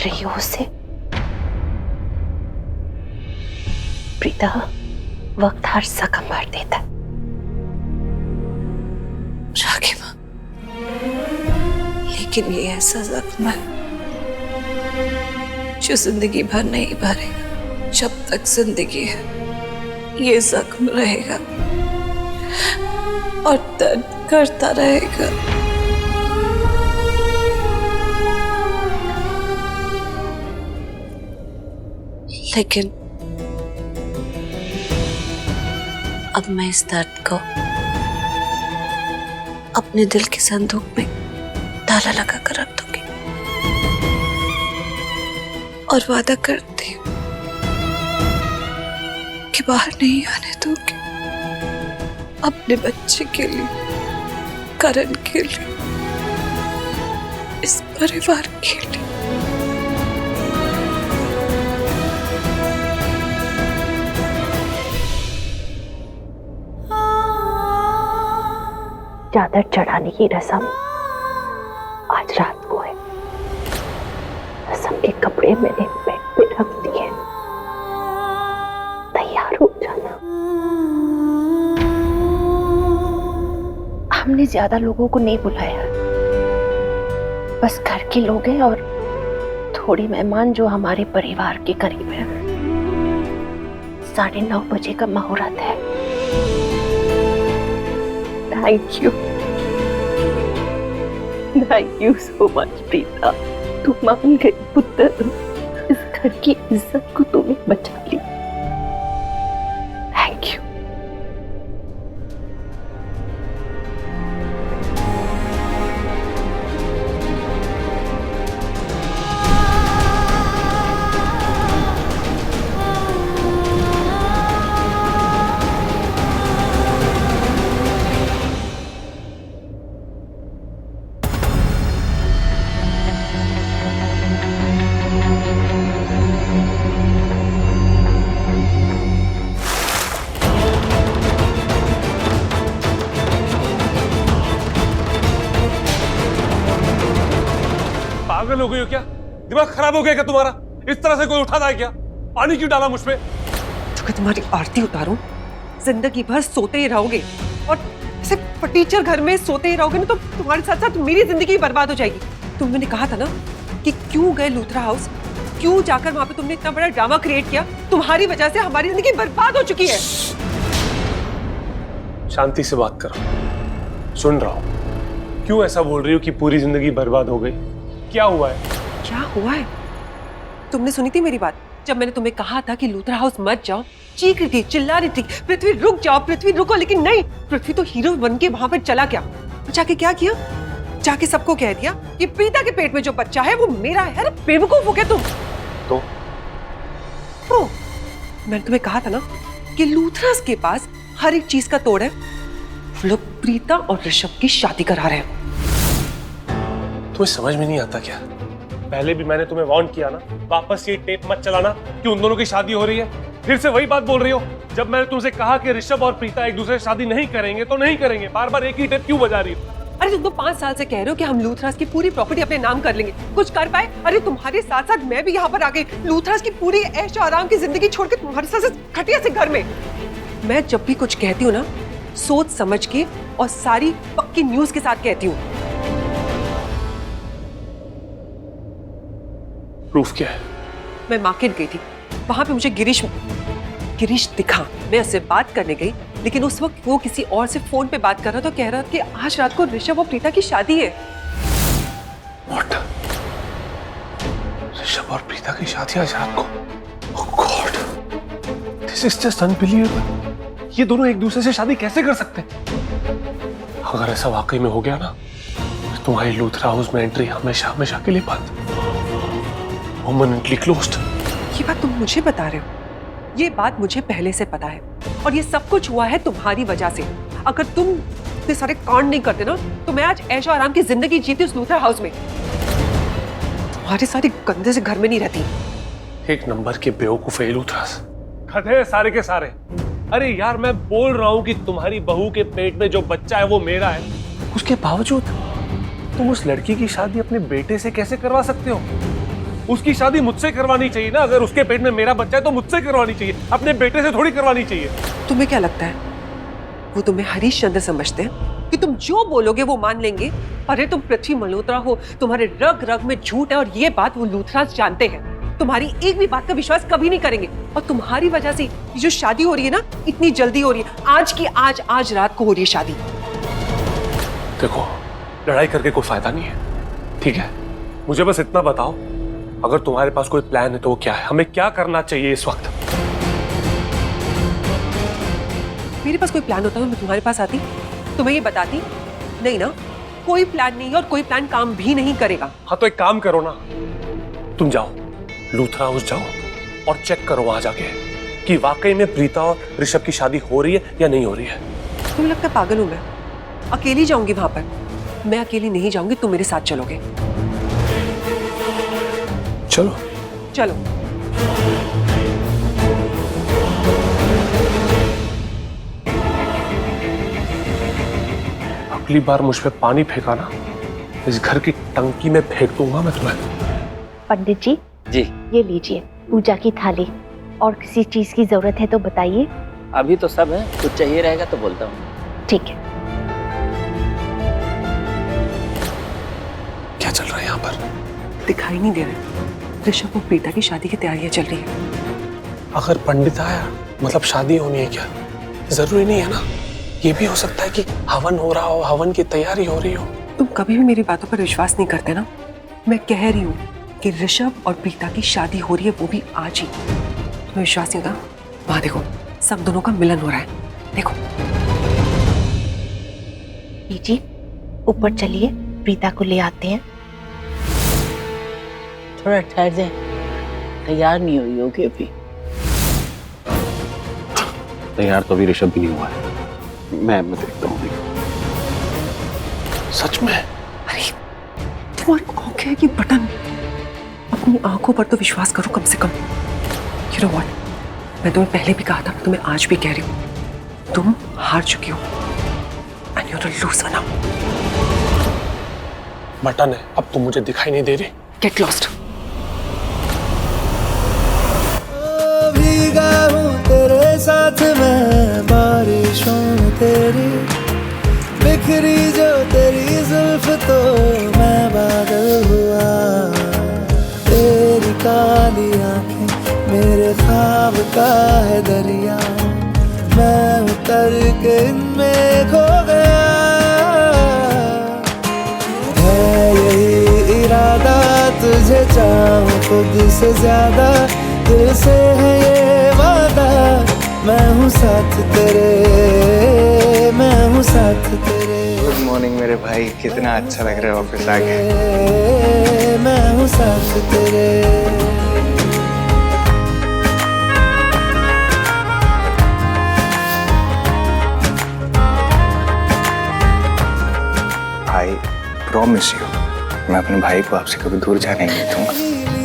रही हो उसे? प्रीता, वक्त हर जख्म भर देता है। राघिमा, लेकिन ये ऐसा जख्म है जो जिंदगी भर नहीं भरेगा। जब तक जिंदगी है ये जख्म रहेगा और दर्द करता रहेगा। लेकिन अब मैं इस दर्द को अपने दिल के संदूक में ताला लगा कर रख दूंगी और वादा करती हूँ कि बाहर नहीं आने दूंगी। अपने बच्चे के लिए, करण के लिए, इस परिवार के लिए। चादर चढ़ाने की रस्म आज रात को है। रस्म के कपड़े मैंने बेड पे रख दिए, तैयार हो जाना। हमने ज्यादा लोगों को नहीं बुलाया, बस घर के लोग हैं और थोड़े मेहमान जो हमारे परिवार के करीब हैं। 9:30 बजे का मुहूर्त है। Thank you so much, Preeta. तू मान गई पुत्र। इस घर की इज्जत को तूने बचा ली। Thank you। पागल हो गई हो क्या? दिमाग खराब हो गया क्या तुम्हारा? इस तरह से कोई उठाता है क्या? पानी क्यों डाला मुझ पे? तो तुम्हारी आरती उतारूं? जिंदगी भर सोते ही रहोगे और ऐसे फटीचर घर में सोते ही रहोगे ना तो तुम्हारे साथ साथ मेरी जिंदगी बर्बाद हो जाएगी। तुमने कहा था ना कि क्यों गए लूथरा हाउस, क्यों जाकर वहां पे तुमने इतना बड़ा ड्रामा क्रिएट किया। तुम्हारी वजह से हमारी जिंदगी बर्बाद हो चुकी है। शांति से बात करो, सुन रहा हूं। क्यों ऐसा बोल रही हो कि पूरी जिंदगी बर्बाद हो गई? क्या हुआ है? क्या हुआ है? तुमने सुनी थी मेरी बात जब मैंने तुम्हें कहा था कि लूथरा हाउस मत जाओ? चीख रही थी, चिल्ला रही थी, पृथ्वी रुक जाओ, पृथ्वी रुको। लेकिन नहीं, पृथ्वी तो हीरो बन के वहां पर चला गया। जाके क्या किया? जाके सबको कह दिया कि प्रीता के पेट में जो बच्चा है वो मेरा है। अरे बेवकूफ हो गया तुम तो? मैंने तुम्हें कहा था ना कि लूथरास के पास हर एक चीज का तोड़ है। वो लोग प्रीता और ऋषभ की शादी करा रहे हैं। तुम्हें समझ में नहीं आता क्या? पहले भी मैंने तुम्हें वार्न किया ना, वापस ये टेप मत चलाना कि उन दोनों की शादी हो रही है। फिर से वही बात बोल रही हो। जब मैंने तुमसे कहा कि ऋषभ और प्रीता एक दूसरे से शादी नहीं करेंगे तो नहीं करेंगे, बार बार एक ही टेप क्यों बजा रही हो? अरे तुम तो 5 साल से कह रहे हो कि हम लूथरास की पूरी प्रॉपर्टी अपने नाम कर लेंगे, कुछ कर पाए? अरे तुम्हारे साथ साथ मैं भी यहाँ पर आ गई, लूथरास की पूरी ऐश आराम की जिंदगी छोड़ के तुम्हारे साथ खटिया से घर में। मैं जब भी कुछ कहती हूँ ना, सोच समझ के और सारी पक्की न्यूज के साथ कहती हूँ। प्रूफ क्या है? मैं मार्केट गई थी, वहां पे मुझे गिरीश दिखा। मैं उससे बात करने गई, लेकिन उस वक्त वो किसी और से फोन पे बात कर रहा था। कह रहा था कि आज रात को ऋषभ और प्रीता की शादी है। What? ऋषभ और प्रीता की शादी आज रात को? Oh God! This is just unbelievable. ये दोनों एक दूसरे से शादी कैसे कर सकते हैं? अगर ऐसा वाकई में हो गया ना, तो तुम्हारी लूथरा हाउस में एंट्री हमेशा हमेशा के लिए बंद, परमानेंटली क्लोज्ड। ये बात तुम मुझे बता रहे हो? ये बात मुझे पहले से पता है और ये सब कुछ हुआ है तुम्हारी वजह से। अगर तुम इतने सारे कांड नहीं करते ना तो मैं आज ऐशो आराम की जिंदगी जीती उस लूथरा हाउस में। तुम्हारे सारे गंदे से घर में नहीं रहती। एक नंबर के बेवकूफ है लूथरास, गधे सारे के सारे। अरे यार, मैं बोल रहा हूँ कि तुम्हारी बहू के पेट में जो बच्चा है वो मेरा है, उसके बावजूद तुम उस लड़की की शादी अपने बेटे से कैसे करवा सकते हो? उसकी शादी मुझसे करवानी चाहिए ना। अगर उसके पेट में मेरा बच्चा है तो मुझसे करवानी चाहिए, अपने बेटे से थोड़ी करवानी चाहिए। तुम्हें क्या लगता है वो तुम्हें हरीशचंद्र समझते हैं कि तुम जो बोलोगे वो मान लेंगे? अरे तुम पृथ्वी मल्होत्रा हो, तुम्हारे रग रग में झूठ है और ये बात वो लूथराज जानते हैं। तुम्हारी एक भी बात का विश्वास कभी नहीं करेंगे और तुम्हारी वजह से ये जो शादी हो रही है ना, इतनी जल्दी हो रही है, आज की आज रात को हो रही है शादी। देखो, लड़ाई करके कोई फायदा नहीं है, ठीक है? मुझे बस इतना बताओ, अगर तुम्हारे पास कोई प्लान है तो वो क्या है? हमें क्या करना चाहिए इस वक्त? मेरे पास कोई प्लान होता है मैं तुम्हारे पास आती, तुम्हें ये बताती? नहीं ना, कोई प्लान नहीं है और कोई प्लान काम भी नहीं करेगा। हाँ तो एक काम करो ना, तुम जाओ लूथरा हाउस जाओ और चेक करो वहां जाके कि वाकई में प्रीता और ऋषभ की शादी हो रही है या नहीं हो रही है। तुम्हें लगता है पागल हूं मैं? अकेली जाऊंगी वहां पर? मैं अकेली नहीं जाऊंगी, तुम मेरे साथ चलोगे। चलो चलो। अगली बार मुझ पे पानी फेंका ना, इस घर की टंकी में फेंक दूंगा मैं तुम्हें। पंडित जी, ये लीजिए पूजा की थाली, और किसी चीज की जरूरत है तो बताइए। अभी तो सब है, कुछ चाहिए रहेगा तो बोलता हूँ। ठीक है। क्या चल रहा है यहाँ पर? दिखाई नहीं दे रहा। ऋषभ और प्रीता की शादी की तैयारियां चल रही है। अगर पंडित आया मतलब शादी होनी है क्या? जरूरी नहीं है ना, ये भी हो सकता है कि हवन हो रहा हो, हवन की तैयारी हो रही हो। तुम कभी भी मेरी बातों पर विश्वास नहीं करते ना। मैं कह रही हूँ कि ऋषभ और प्रीता की शादी हो रही है, वो भी आज ही। तुम्हें विश्वास नहीं होता? वहां देखो, सब दोनों का मिलन हो रहा है, देखो। जी ऊपर चलिए, प्रीता को ले आते हैं। थोड़ा ठहर जाए, तैयार नहीं हुई होगी अभी। तैयार तो अभी ऋषभ भी नहीं हुआ है। मैं देखता हूँ। सच में? अरे तुम्हारी आंखें की बटन, अपनी आंखों पर तो विश्वास करो कम से कम। You know what? मैं तुम्हें पहले भी कहा था, मैं तुम्हें आज भी कह रही हूँ, तुम हार चुकी हो। And you're a loser now. Button है, अब तुम मुझे दिखाई नहीं दे रही। Get lost. भीगा हूँ तेरे साथ मैं, बारिशों में तेरी बिखरी जो तेरी जुल्फ, तो मैं बादल हुआ। तेरी काली आंखें मेरे ख्वाब का है दरिया, मैं उतर के इनमें खो गया। है यही इरादा, तुझे चाहूं खुद से ज्यादा, दिल से है ये वादा, मैं हूँ साथ तेरे, मैं हूँ साथ तेरे। गुड मॉर्निंग मेरे भाई, कितना अच्छा लग रहा है ऑफिस आके। मैं हूँ साथ तेरे। भाई प्रॉमिस यू, मैं अपने भाई को आपसे कभी दूर जाने नहीं दूंगा।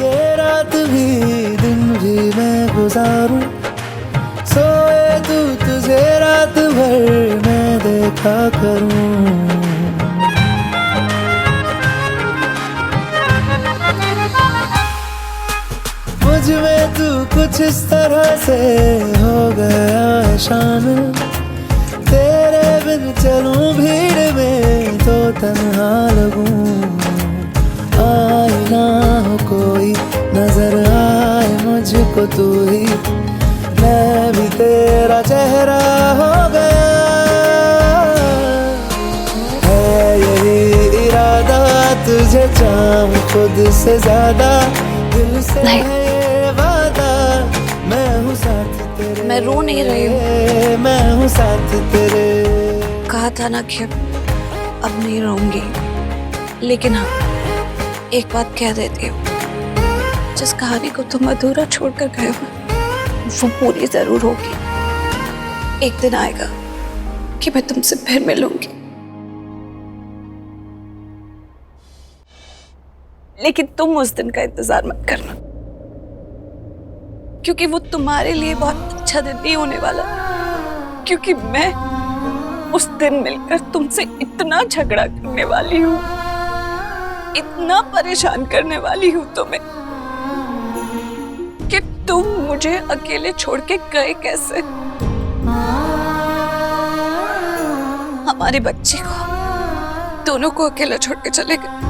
ये रात भी दिन भी मैं गुजारूं, सोए तू तुझे रात भर मैं देखा करूं। मुझ में तू कुछ इस तरह से हो गया है शामिल, तेरे बिन चलूं भीड़ में तो तन्हा लगूं। आए ना हो कोई, नजर आए मुझको तू ही, मैं भी तेरा चेहरा हो गया। है यही इरादा, तुझे चाहूं खुद से ज्यादा, दिल से है ये वादा, मैं हूँ साथ तेरे। मैं रो नहीं रही हूँ, मैं हूँ साथ तेरे। कहा था ना कि अब नहीं रहूंगी, लेकिन हाँ एक बात कह देती हूँ, जिस कहानी को तुम अधूरा छोड़कर गए हो वो पूरी जरूर होगी। एक दिन आएगा कि मैं तुमसे फिर मिलूंगी, लेकिन तुम उस दिन का इंतजार मत करना, क्योंकि वो तुम्हारे लिए बहुत अच्छा दिन नहीं होने वाला। क्योंकि मैं उस दिन मिलकर तुमसे इतना झगड़ा करने वाली हूँ, इतना परेशान करने वाली हूँ तुम्हें कि तुम मुझे अकेले छोड़ के गए कैसे? हमारे बच्चे को, दोनों को अकेला छोड़ के चले गए।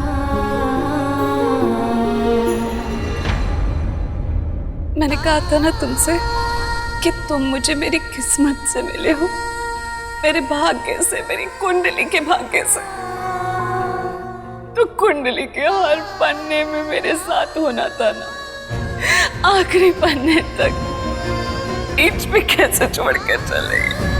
मैंने कहा था ना तुमसे कि तुम मुझे मेरी किस्मत से मिले हो, मेरे भाग्य से, मेरी कुंडली के भाग्य से। तो कुंडली के हर पन्ने में मेरे साथ होना था ना, आखिरी पन्ने तक। बीच में कैसे छोड़ के चले गए?